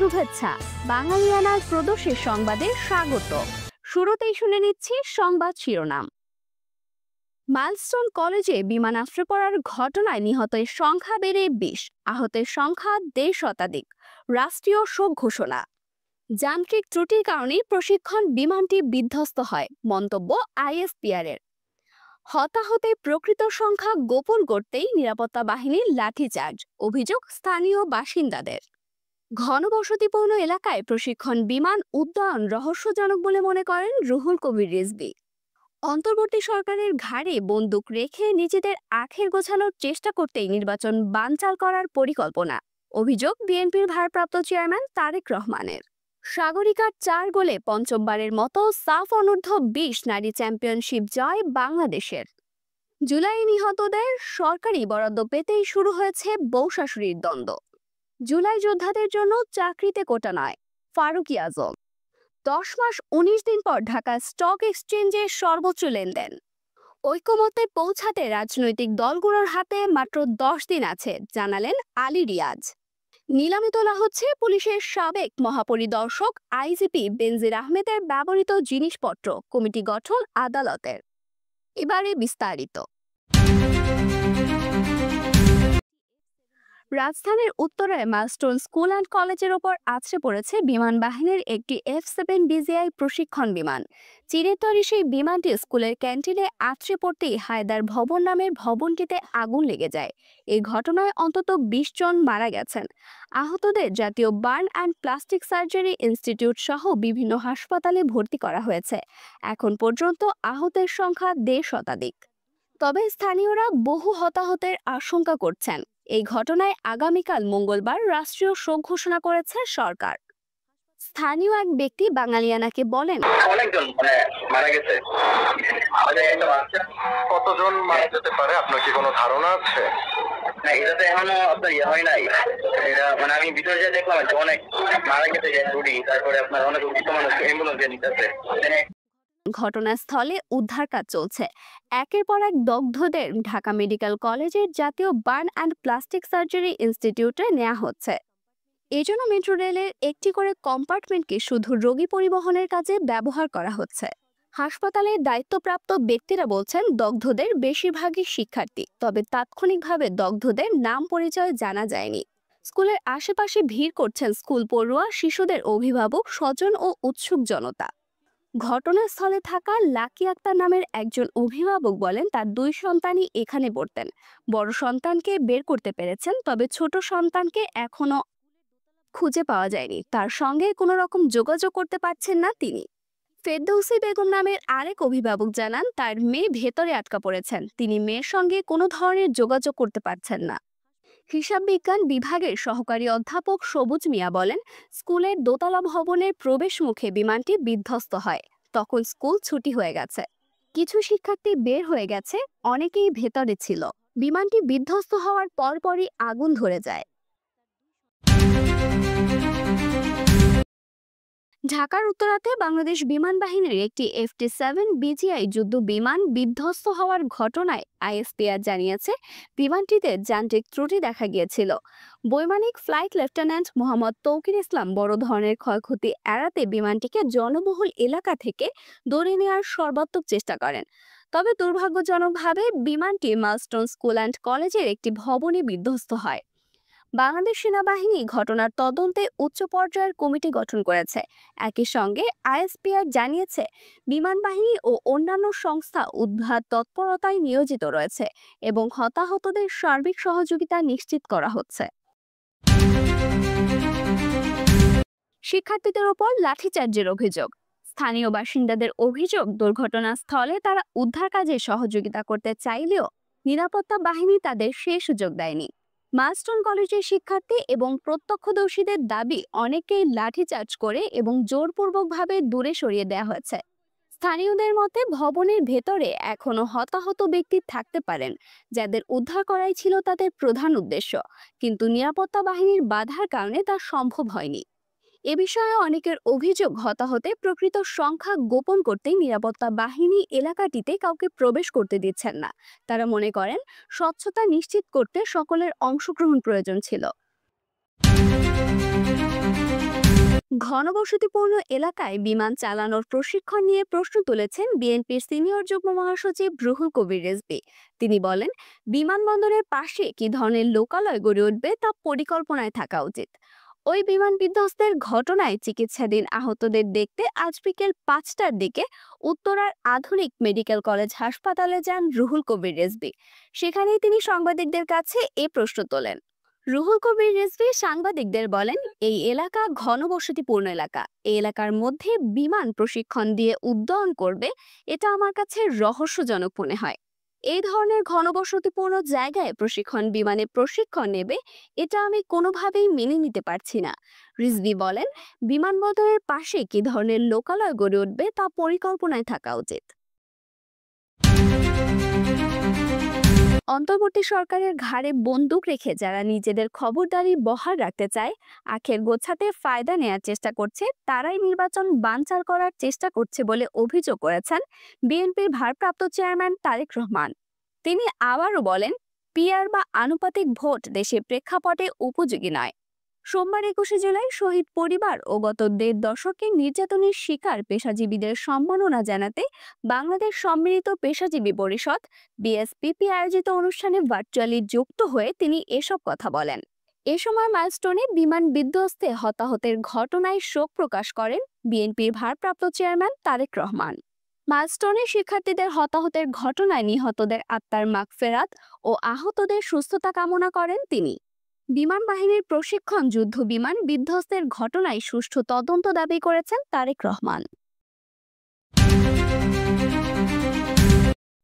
শুভেচ্ছা। বাঙালিয়ানার প্রদোষের সংবাদে স্বাগত। শুরুতেই শুনে নিচ্ছি সংবাদ শিরোনাম। মাইলস্টোন কলেজে বিমান আশ্রয় পড়ার ঘটনায় নিহতের সংখ্যা বেড়ে 20, আহতের সংখ্যা 1.5 শতাধিক। রাষ্ট্রীয় শোক ঘোষণা। যান্ত্রিক ত্রুটির কারণে প্রশিক্ষণ বিমানটি বিধ্বস্ত হয়, মন্তব্য আইএসপিআর এর। হতাহতের প্রকৃত সংখ্যা গোপন করতেই নিরাপত্তা বাহিনীর লাঠিচার্জ, অভিযোগ স্থানীয় বাসিন্দাদের। ঘনবসতিপূর্ণ এলাকায় প্রশিক্ষণ বিমান উড্ডয়ন রহস্যজনক বলে মনে করেন রুহুল কবির রিজভী। অন্তর্বর্তী সরকারের ঘাড়ে বন্দুক রেখে নিজেদের আখের গোছানোর চেষ্টা করতেই নির্বাচন বানচাল করার পরিকল্পনা, অভিযোগ বিএনপির ভারপ্রাপ্ত চেয়ারম্যান তারেক রহমানের। সাগরিকার 4 গোলে পঞ্চমবারের মতো সাফ অনূর্ধ্ব 20 নারী চ্যাম্পিয়নশিপ জয় বাংলাদেশের। জুলাই নিহতদের সরকারি বরাদ্দ পেতেই শুরু হয়েছে বউ শাশুড়ির দ্বন্দ্ব। জুলাই যোদ্ধাদের জন্য চাকরিতে কোটা নয়, ফারুকী আজম। 10 মাস 19 দিন পর ঢাকা স্টক এক্সচেঞ্জে সর্বোচ্চ লেনদেন। ঐকমত্যে পৌঁছাতে রাজনৈতিক দলগুলোর হাতে মাত্র 10 দিন আছে, জানালেন আলী রিয়াজ। নিলামে তোলা হচ্ছে পুলিশের সাবেক মহাপরিদর্শক আইজিপি বেনজির আহমেদের ব্যবহৃত জিনিসপত্র, কমিটি গঠন আদালতের। এবারে বিস্তারিত। রাজধানীর উত্তরায় মাইলস্টোন স্কুল অ্যান্ড কলেজের ওপর আছড়ে পড়েছে বিমান বাহিনীর একটি F-7 BGI প্রশিক্ষণ বিমান। চীনের তৈরি সেই বিমানটি স্কুলের ক্যান্টিনে আছড়ে পড়তেই হায়দার ভবন নামের ভবনটিতে আগুন লেগে যায়। এই ঘটনায় অন্তত 20 জন মারা গেছেন। আহতদের জাতীয় burn and plastic surgery institute সহ বিভিন্ন হাসপাতালে ভর্তি করা হয়েছে। এখন পর্যন্ত আহতের সংখ্যা 1.5 শতাধিক। তবে স্থানীয়রা বহু হতাহতের আশঙ্কা করছেন। এই ঘটনায় আগামীকাল মঙ্গলবার রাষ্ট্রীয় শোক ঘোষণা করেছে সরকার। স্থানীয় এক ব্যক্তি বাঙালিয়ানাকে বলেন, অনেকজন মারা গেছে। কতজন মারা যেতে পারে আপনার কি কোনো ধারণা আছে? না, এটা তো এখনো আপনার হয় নাই। এটা আমি ভিতরে যে দেখলাম অনেক মারা গেছে, তারপরে আপনার অনেক মানুষ অ্যাম্বুলেন্সে নিতেছে। ঘটনাস্থলে উদ্ধার কাজ চলছে। একের পর এক দগ্ধদের ঢাকা মেডিকেল কলেজের জাতীয় বার্ন অ্যান্ড প্লাস্টিক সার্জারি ইনস্টিটিউটে নেওয়া হচ্ছে। এজন্য মেট্রো রেলের একটি করে কম্পার্টমেন্টকে শুধু রোগী পরিবহনের কাজে ব্যবহার করা হচ্ছে। হাসপাতালের দায়িত্বপ্রাপ্ত ব্যক্তিরা বলছেন, দগ্ধদের বেশিরভাগই শিক্ষার্থী, তবে তাৎক্ষণিকভাবে দগ্ধদের নাম পরিচয় জানা যায়নি। স্কুলের আশেপাশে ভিড় করছেন স্কুল পড়ুয়া, শিশুদের অভিভাবক, স্বজন ও উৎসুক জনতা। ঘটনাস্থলে থাকা লাকি আক্তার নামের একজন অভিভাবক বলেন, তার 2 সন্তানই এখানে পড়তেন। বড় সন্তানকে বের করতে পেরেছেন, তবে ছোট সন্তানকে এখনো খুঁজে পাওয়া যায়নি। তার সঙ্গে কোনো রকম যোগাযোগ করতে পারছেন না তিনি। ফেরদৌসী বেগম নামের আরেক অভিভাবক জানান, তার মেয়ে ভেতরে আটকা পড়েছেন। তিনি মেয়ের সঙ্গে কোনো ধরনের যোগাযোগ করতে পারছেন না। হিসাব বিজ্ঞান বিভাগের সহকারী অধ্যাপক সবুজ মিয়া বলেন, স্কুলের দোতলা ভবনের প্রবেশ মুখে বিমানটি বিধ্বস্ত হয়। তখন স্কুল ছুটি হয়ে গেছে। কিছু শিক্ষার্থী বের হয়ে গেছে, অনেকেই ভেতরে ছিল। বিমানটি বিধ্বস্ত হওয়ার পরপরই আগুন ধরে যায়। ঢাকার উত্তরাতে বাংলাদেশ বিমান বাহিনীর একটি F-7 BGI যুদ্ধ বিমান বিধ্বস্ত হওয়ার ঘটনায় আইএসপিআর জানিয়েছে, বিমানটিতে যান্ত্রিক ত্রুটি দেখা গিয়েছিল। বৈমানিক ফ্লাইট লেফটেন্যান্ট মোহাম্মদ তৌকির ইসলাম বড় ধরনের ক্ষয়ক্ষতি এড়াতে বিমানটিকে জনবহুল এলাকা থেকে দৌড়ে নেওয়ার সর্বাত্মক চেষ্টা করেন। তবে দুর্ভাগ্যজনকভাবে বিমানটি মাইলস্টোন স্কুল অ্যান্ড কলেজের একটি ভবনে বিধ্বস্ত হয়। বাংলাদেশ সেনাবাহিনী ঘটনার তদন্তে উচ্চ পর্যায়ের কমিটি গঠন করেছে। একই সঙ্গে আইএসপিআর জানিয়েছে, বিমান বাহিনী ও অন্যান্য সংস্থা উদ্ধার তৎপরতায় নিয়োজিত রয়েছে এবং হতাহতদের সার্বিক সহযোগিতা নিশ্চিত করা হচ্ছে। শিক্ষার্থীদের ওপর লাঠিচার্জের অভিযোগ। স্থানীয় বাসিন্দাদের অভিযোগ, দুর্ঘটনাস্থলে তারা উদ্ধার কাজে সহযোগিতা করতে চাইলেও নিরাপত্তা বাহিনী তাদের সে সুযোগ দেয়নি। মাইলস্টোন কলেজের শিক্ষার্থী এবং প্রত্যক্ষদর্শীদের দাবি, অনেকেই লাঠিচার্জ করে এবং জোরপূর্বকভাবে দূরে সরিয়ে দেওয়া হয়েছে। স্থানীয়দের মতে, ভবনের ভেতরে এখনো হতাহত ব্যক্তি থাকতে পারেন, যাদের উদ্ধার করাই ছিল তাদের প্রধান উদ্দেশ্য, কিন্তু নিরাপত্তা বাহিনীর বাধার কারণে তা সম্ভব হয়নি। এ বিষয়ে অনেকের অভিযোগ, হতাহতের প্রকৃত সংখ্যা গোপন করতেই নিরাপত্তা বাহিনী এলাকাটিতে কাউকে প্রবেশ করতে দিচ্ছেন না। তারা মনে করেন, স্বচ্ছতা নিশ্চিত করতে সকলের অংশগ্রহণ প্রয়োজন ছিল। ঘনবসতিপূর্ণ এলাকায় বিমান চালানোর প্রশিক্ষণ নিয়ে প্রশ্ন তুলেছেন বিএনপির সিনিয়র যুগ্ম মহাসচিব রুহুল কবির রিজভী। তিনি বলেন, বিমানবন্দরের পাশে কি ধরনের লোকালয় গড়ে উঠবে তা পরিকল্পনায় থাকা উচিত। ওই বিমান বিধ্বস্তের ঘটনায় চিকিৎসাধীন আহতদের দেখতে আজ বিকেল 5টার দিকে উত্তরার আধুনিক মেডিকেল কলেজ হাসপাতালে যান রুহুল কবির রিজভী। সেখানেই তিনি সাংবাদিকদের কাছে এ প্রশ্ন তোলেন। রুহুল কবির রিজভী সাংবাদিকদের বলেন, এই এলাকা ঘনবসতিপূর্ণ এলাকা। এই এলাকার মধ্যে বিমান প্রশিক্ষণ দিয়ে উড্ডয়ন করবে, এটা আমার কাছে রহস্যজনক মনে হয়। এই ধরনের ঘনবসতিপূর্ণ জায়গায় বিমানে প্রশিক্ষণ নেবে, এটা আমি কোনোভাবেই মেনে নিতে পারছি না। রিজভী বলেন, বিমানবন্দরের পাশে কি ধরনের লোকালয় গড়ে উঠবে তা পরিকল্পনায় থাকা উচিত। অন্তর্বর্তী সরকারের ঘাড়ে বন্দুক রেখে যারা নিজেদের খবরদারি বহাল রাখতে চায়, আখের গোছাতে ফায়দা নেয়ার চেষ্টা করছে, তারাই নির্বাচন বানচাল করার চেষ্টা করছে বলে অভিযোগ করেছেন বিএনপির ভারপ্রাপ্ত চেয়ারম্যান তারেক রহমান। তিনি আবারও বলেন, পিআর বা আনুপাতিক ভোট দেশের প্রেক্ষাপটে উপযোগী নয়। সোমবার 21শে জুলাই শহীদ পরিবার ও গত 1.5 দশকের নির্যাতনের শিকার পেশাজীবীদের সম্মাননা জানাতে বাংলাদেশ সম্মিলিত পেশাজীবী পরিষদ বিএসপিপি আয়োজিত অনুষ্ঠানে ভার্চুয়ালি যুক্ত হয়ে তিনি এসব কথা বলেন। এ সময় মাইলস্টোনে বিমান বিধ্বস্তে হতাহতের ঘটনায় শোক প্রকাশ করেন বিএনপির ভারপ্রাপ্ত চেয়ারম্যান তারেক রহমান। মাইলস্টোনে শিক্ষার্থীদের হতাহতের ঘটনায় নিহতদের আত্মার মাগফেরাত ও আহতদের সুস্থতা কামনা করেন তিনি। বিমান বাহিনীর প্রশিক্ষণ যুদ্ধ বিমান বিধ্বস্তের ঘটনায় সুষ্ঠু তদন্ত দাবি করেছেন তারেক রহমান।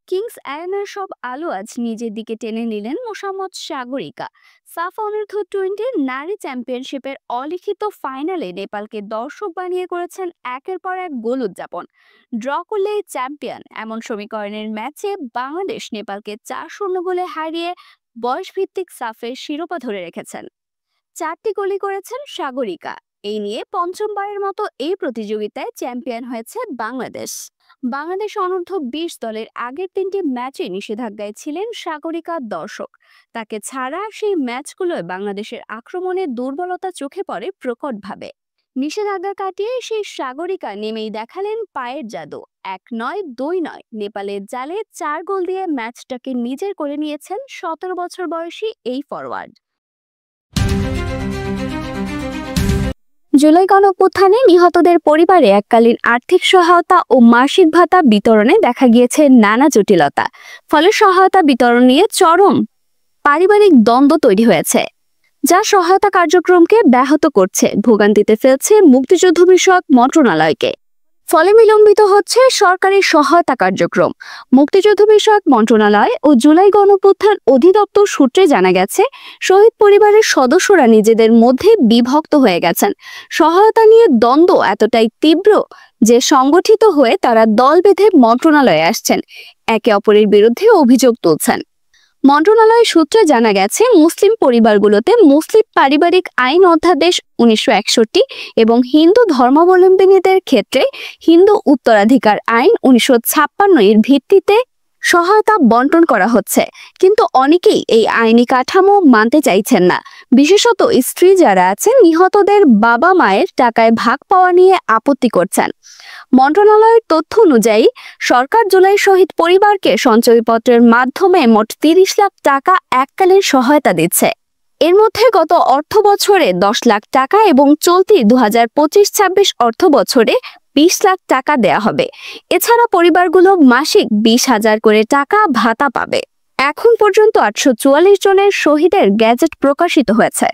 কিংস আয়নের সব আলো আজ নিজের দিকে টেনে নিলেন মোসাম্মদ সাগরিকা। সাফ অনূর্ধ্ব 20 নারী চ্যাম্পিয়নশিপের অলিখিত ফাইনালে নেপালকে দর্শক বানিয়ে করেছেন একের পর এক গোল উদযাপন। ড্র করলেই চ্যাম্পিয়ন এমন সমীকরণের ম্যাচে বাংলাদেশ নেপালকে 4-0 গোলে হারিয়ে বয়সভিত্তিক সাফের শিরোপা ধরে রেখেছেন। 4টি গোলই করেছেন সাগরিকা। এই নিয়ে পঞ্চমবারের মতো এই প্রতিযোগিতায় চ্যাম্পিয়ন হয়েছে বাংলাদেশ। বাংলাদেশ অনূর্ধ্ব 20 দলের আগের 3টি ম্যাচে নিষেধাজ্ঞায় ছিলেন সাগরিকার দর্শক। তাকে ছাড়া সেই ম্যাচগুলোয় বাংলাদেশের আক্রমণের দুর্বলতা চোখে পড়ে প্রকটভাবে। নিষেধাজ্ঞা কাটিয়ে সেই সাগরিকা নেমেই দেখালেন পায়ের জাদু। 1 নয় 2 নয়, নেপালের জালে 4 গোল দিয়ে ম্যাচটাকে নিজের করে নিয়েছেন 17 বছর বয়সী এই ফরওয়ার্ড। জুলাই গণঅভ্যুত্থানে নিহতদের পরিবারে এককালীন আর্থিক সহায়তা ও মাসিক ভাতা বিতরণে দেখা গিয়েছে নানা জটিলতা। ফলে সহায়তা বিতরণ নিয়ে চরম পারিবারিক দ্বন্দ্ব তৈরি হয়েছে, যা সহায়তা কার্যক্রমকে ব্যাহত করছে, ভোগান্তিতে ফেলছে মুক্তিযুদ্ধ বিষয়ক মন্ত্রণালয়কে। ফলে বিলম্বিত হচ্ছে সরকারি সহায়তা কার্যক্রম। মুক্তিযুদ্ধ বিষয়ক মন্ত্রণালয় ও জুলাই গণঅভ্যুত্থান অধিদপ্তর সূত্রে জানা গেছে, শহীদ পরিবারের সদস্যরা নিজেদের মধ্যে বিভক্ত হয়ে গেছেন। সহায়তা নিয়ে দ্বন্দ্ব এতটাই তীব্র যে সংগঠিত হয়ে তারা দল বেঁধে মন্ত্রণালয়ে আসছেন, একে অপরের বিরুদ্ধে অভিযোগ তুলছেন। মন্ত্রণালয় সূত্রে জানা গেছে, মুসলিম পরিবারগুলোতে মুসলিম পারিবারিক আইন অধ্যাদেশ 1961 এবং হিন্দু ধর্মাবলম্বীদের ক্ষেত্রে হিন্দু উত্তরাধিকার আইন 1956 এর ভিত্তিতে সহায়তা বন্টন করা হচ্ছে। কিন্তু অনেকেই এই আইনি কাঠামো মানতে চাইছেন না। বিশেষত স্ত্রী যারা আছেন, নিহতদের বাবা মায়ের টাকায় ভাগ পাওয়া নিয়ে আপত্তি করছেন। মন্ত্রণালয়ের তথ্য অনুযায়ী সরকার জুলাই শহীদ পরিবারকে সঞ্চয়পত্রের মাধ্যমে মোট 30 লাখ টাকা এককালীন সহায়তা দিচ্ছে। এর মধ্যে গত অর্থ বছরে 10 লাখ টাকা এবং চলতি 2025-26 অর্থ বছরে 20 লাখ টাকা দেয়া হবে। এছাড়া পরিবারগুলো মাসিক 20,000 করে টাকা ভাতা পাবে। এখন পর্যন্ত 844 জনের শহীদের গ্যাজেট প্রকাশিত হয়েছে।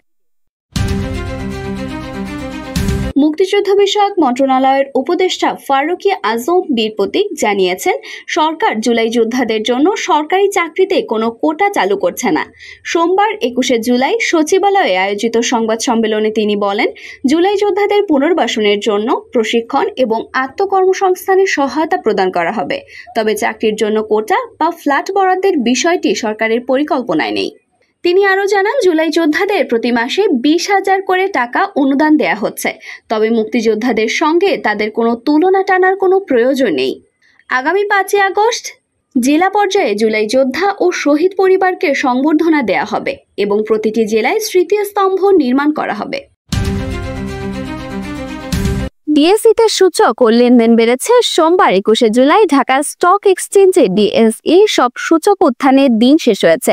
মুক্তিযুদ্ধ বিষয়ক মন্ত্রণালয়ের উপদেষ্টা ফারুকী আজম বীর প্রতীক জানিয়েছেন, সরকার জুলাই যোদ্ধাদের জন্য সরকারি চাকরিতে কোনো কোটা চালু করছে না। সোমবার 21শে জুলাই সচিবালয়ে আয়োজিত সংবাদ সম্মেলনে তিনি বলেন, জুলাই যোদ্ধাদের পুনর্বাসনের জন্য প্রশিক্ষণ এবং আত্মকর্মসংস্থানের সহায়তা প্রদান করা হবে। তবে চাকরির জন্য কোটা বা ফ্ল্যাট বরাদ্দের বিষয়টি সরকারের পরিকল্পনায় নেই। তিনি আরও জানান, জুলাই যোদ্ধাদের প্রতি মাসে 20,000 করে টাকা অনুদান দেয়া হচ্ছে। তবে মুক্তিযোদ্ধাদের সঙ্গে তাদের কোনো তুলনা টানার কোনো প্রয়োজন নেই। আগামী 5ই আগস্ট জেলা পর্যায়ে জুলাই যোদ্ধা ও শহীদ পরিবারকে সংবর্ধনা দেয়া হবে এবং প্রতিটি জেলায় স্মৃতিস্তম্ভ নির্মাণ করা হবে। ডিএসইতে সূচক ও লেনদেন বেড়েছে। সোমবার 21শে জুলাই ঢাকা স্টক এক্সচেঞ্জে ডিএসই সব সূচক উত্থানে দিন শেষ হয়েছে।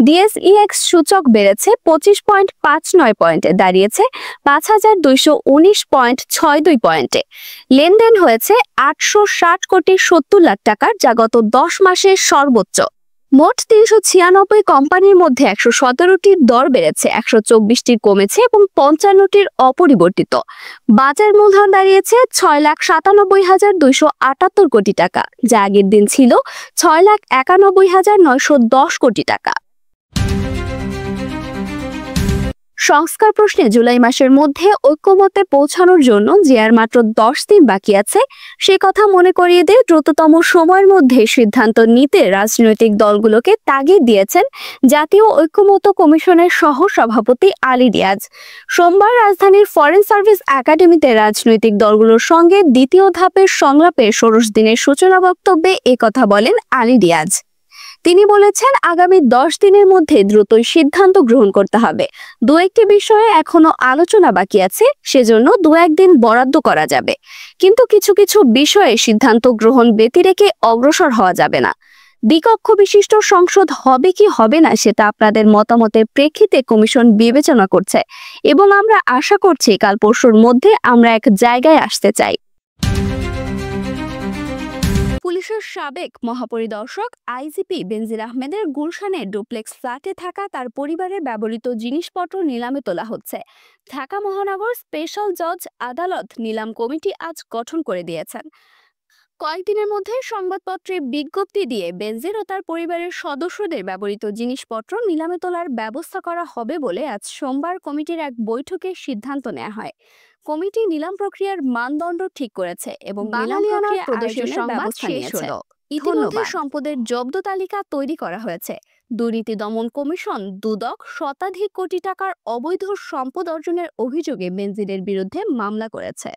ডিএসইএক্স সূচক বেড়েছে 25.59 পয়েন্টে, দাঁড়িয়েছে 5219.62 পয়েন্টে। লেনদেন হয়েছে 860 কোটি 70 লাখ টাকার, যা গত 10 মাসের সর্বোচ্চ। মোট 396 কোম্পানির মধ্যে 117টির দর বেড়েছে, 124টি কমেছে এবং 55টির অপরিবর্তিত। বাজার মূলধন দাঁড়িয়েছে 6,97,278 কোটি টাকা, যা আগের দিন ছিল 6,91,910 কোটি টাকা। সংস্কার প্রশ্নে জুলাই মাসের মধ্যে ঐক্যমত্যে পৌঁছানোর জন্য যে আর মাত্র 10 দিন বাকি আছে, সে কথা মনে করিয়ে দিয়ে দ্রুততম সময়ের মধ্যে সিদ্ধান্ত নিতে রাজনৈতিক দলগুলোকে তাগিদ দিয়েছেন জাতীয় ঐক্যমত্য কমিশনের সহ সভাপতি আলী রিয়াজ। সোমবার রাজধানীর ফরেন সার্ভিস একাডেমিতে রাজনৈতিক দলগুলোর সঙ্গে দ্বিতীয় ধাপের সংলাপের 16 দিনের সূচনা বক্তব্যে একথা বলেন আলী রিয়াজ। তিনি বলেছেন, আগামী 10 দিনের মধ্যে দ্রুতই সিদ্ধান্ত গ্রহণ করতে হবে। দু একটি বিষয়ে এখনো আলোচনা বাকি আছে, সেজন্য 2-1 দিন বরাদ্দ করা যাবে, কিন্তু কিছু কিছু বিষয়ে সিদ্ধান্ত গ্রহণ ব্যতি রেখে অগ্রসর হওয়া যাবে না। দ্বিকক্ষ বিশিষ্ট সংসদ হবে কি হবে না সেটা আপনাদের মতামতের প্রেক্ষিতে কমিশন বিবেচনা করছে এবং আমরা আশা করছি কাল পরশুর মধ্যে আমরা এক জায়গায় আসতে চাই। পুলিশের সাবেক মহাপরিদর্শক আইজিপি বেনজির আহমেদের গুলশানের ডুপ্লেক্স ফ্ল্যাটে থাকা তার পরিবারের ব্যবহৃত জিনিসপত্র নিলামে তোলা হচ্ছে। ঢাকা মহানগর স্পেশাল জজ আদালত নিলাম কমিটি আজ গঠন করে দিয়েছেন। কয়েকদিনের মধ্যে সংবাদপত্রে বিজ্ঞপ্তি দিয়ে বেনজির ও তার পরিবারের সদস্যদের ব্যবহৃত জিনিসপত্র নিলামে তোলার ব্যবস্থা করা হবে বলে আজ সোমবার কমিটির এক বৈঠকে সিদ্ধান্ত নেওয়া হয়। কমিটি নিলাম প্রক্রিয়ার মানদণ্ড ঠিক করেছে এবং নিলাম প্রক্রিয়া প্রদর্শনের ব্যবস্থা নিয়েছে। ইতিমধ্যে সম্পদের জব্দ তালিকা তৈরি করা হয়েছে। দুর্নীতি দমন কমিশন দুদক শতাধিক কোটি টাকার অবৈধ সম্পদ অর্জনের অভিযোগে বেনজিরের বিরুদ্ধে মামলা করেছে।